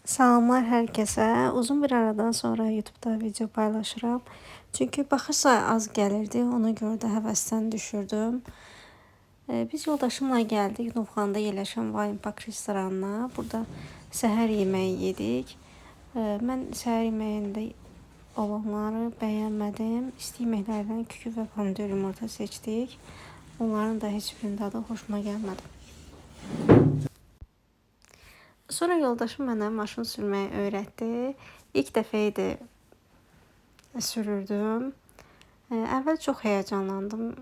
Salamlar hər kəsə. Uzun bir aradan sonra YouTube'da video paylaşıram. Çünki baxış sayı az gəlirdi. Ona görə də həvəsdən düşürdüm. Biz yoldaşımla gəldik Novxanıda yerləşən Wine Park restoranına. Burada səhər yeməyi yedik. Mən səhər yeməyində olanları bəyənmədim. İsti yeməklərdən kükü və pomidor yumurta seçdik. Onların da heç birinin dadı xoşuma gəlmədi. Sonra yoldaşım mənə maşın sürməyi öyrətdi. İlk dəfə idi sürürdüm. Əvvəl çox həyəcanlandım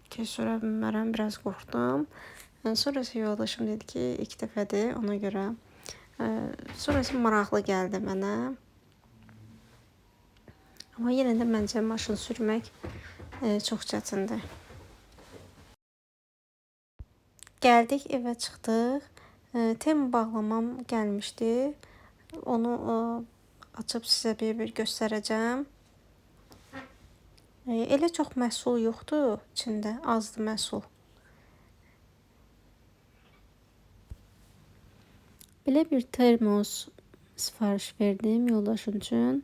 ki, sürə bilmərəm, biraz qorxdum. Sonrası yoldaşım dedi ki, ilk dəfədir, ona görə. Sonrası maraqlı gəldi mənə. Amma yenə də məncə maşın sürmək çox çətindir. Gəldik, evə çıxdıq. Temu bağlamam gəlmişdi. Onu açıb sizə bir göstərəcəm. Elə çox məhsul yoxdur içində, azdır məhsul. Belə bir termos sifariş verdim yoldaşım üçün.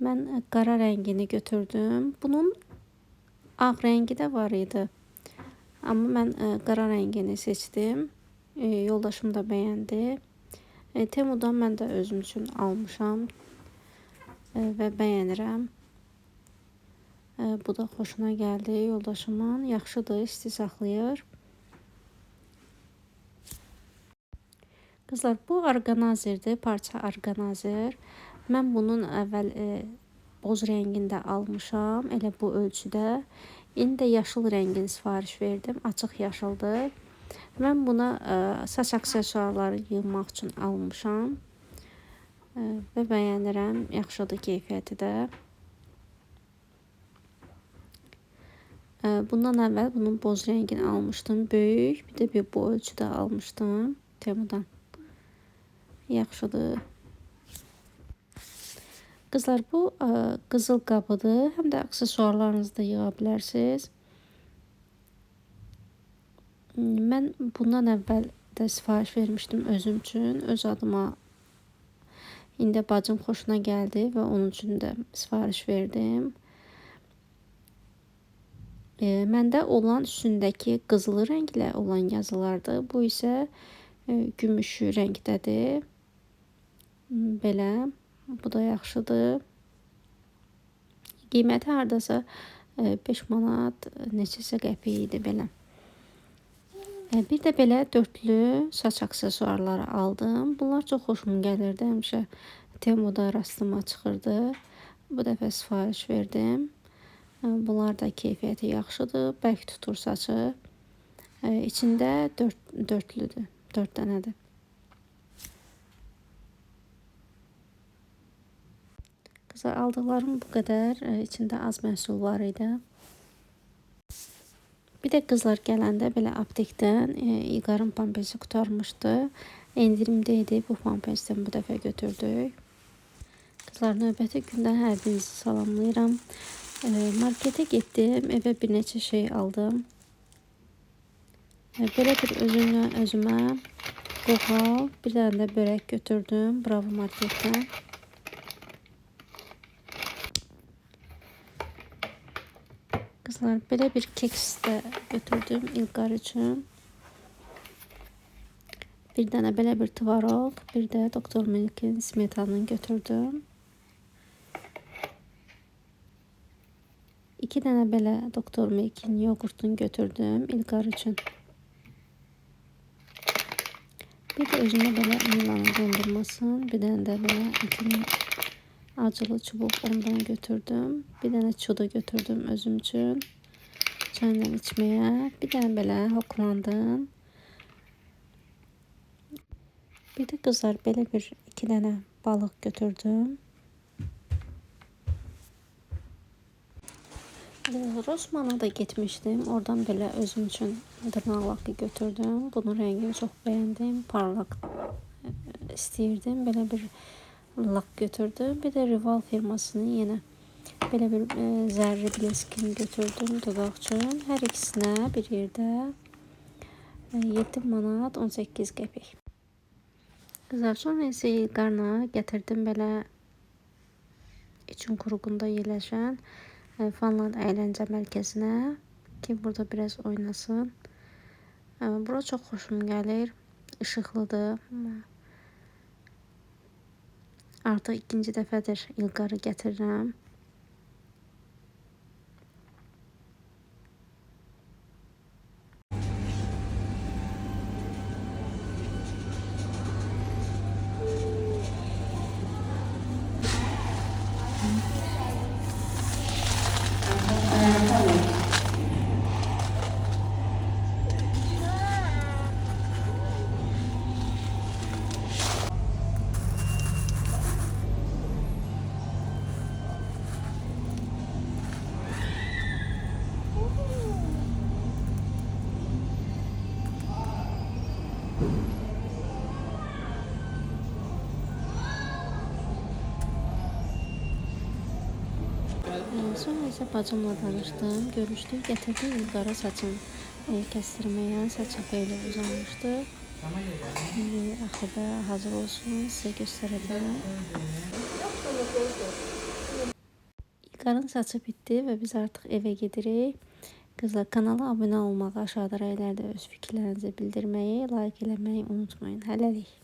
Mən qara rəngini götürdüm. Bunun ağ rəngi də var idi. Amma mən qara rəngini seçdim. Yoldaşım da bəyəndi. Temudan mən də özüm üçün almışam və bəyənirəm. Bu da xoşuna gəldi yoldaşımın. Yaxşıdır, isti saxlayır. Qızlar, bu orqanazirdir, parça orqanazir. Mən bunun əvvəl boz rəngində almışam, elə bu ölçüdə. İndi də yaşıl rəngini sifariş verdim, açıq yaşıldır. Mən buna saç aksesuarları yığmaq üçün almışam və bəyənirəm. Yaxşıdır keyfiyyəti də. Bundan əvvəl bunun boz rəngini almışdım, böyük. Bir də bu ölçüdə almışdım Temudan. Yaxşıdır. Qızlar, bu qızıl qabıdır. Həm də aksesuarlarınızı da yığa bilərsiniz. Mən bundan əvvəl də sifariş vermişdim özüm üçün, öz adıma. İndi bacım xoşuna gəldi və onun üçün də sifariş verdim. Məndə olan üstündəki qızılı rənglə olan yazılardır. Bu isə gümüşü rəngdədir. Belə, bu da yaxşıdır. Qiyməti hardasa 5 manat, neçəsə qəpik idi belə. Bir də belə dörtlü saç aksesuarları aldım. Bunlar çox xoşuma gəlirdi. Həmişə Temuda rastıma çıxırdı. Bu dəfə sifariş verdim. Bunlar da keyfiyyəti yaxşıdır. Bərk tutur saçı. İçində dörtlüdür. 4 dənədir. Qızlar, aldıqlarım bu qədər. İçində az məhsul var idi. Bir də qızlar gələndə belə aptekdən İlqarın pampesi qurtarmışdı. Endirimdə idi. Bu pampesdən bu dəfə götürdük. Qızlar, növbəti gündən hər birinizi salamlayıram. Markete getdim. Evə bir neçə şey aldım. Belə bir özümə qoğal, bir dənə də börək götürdüm. Bravo marketdən. Qızlar, belə bir keks də götürdüm İlqar üçün. Bir dənə belə bir tvarog, bir də Doktor Milk'in smetanını götürdüm. 2 dənə belə Doktor Milk'in yoğurtunu götürdüm İlqar üçün. Bir də özümə belə Milan'ın dondurmasın, bir dənə də belə etini acılı çubuq ondan götürdüm. Bir dənə çuda götürdüm özüm üçün. Çayla içməyə. Bir dənə belə Hochland'ın. Bir də qızlar, belə bir 2 dənə balıq götürdüm. Rossmann'a da getmişdim. Oradan belə özüm üçün dırnaq lakı götürdüm. Bunun rəngini çox bəyəndim. Parlaq istəyirdim. Belə bir lak götürdüm. Bir də Rival firmasının yenə belə bir zərri bleskini götürdüm dodaq üçün. Hər ikisinə bir yerdə 7 manat 18 qəpik. Qızlar, sonra isə İlqarla gətirdim belə için kuruğunda yerləşən Fanland əyləncə mərkəzinə ki, burada biraz oynasın. Bura çox xoşum gəlir. İşıqlıdır. Artıq ikinci dəfədir İlqarı gətirirəm. Sonra isə bacımla danışdım. Görüşdük, gətirdim İlqara saçın kəstirməyə. Saçı xeyli uzanmışdı. Şimdi axırda hazır olsun, sizə göstərəcəm. İlqarın saçı bitdi və biz artıq evə gedirik. Qızlar, kanala abunə olmağı, aşağıda rəylərdə öz fikirlərinizi bildirməyi, like eləməyi unutmayın. Hələlik.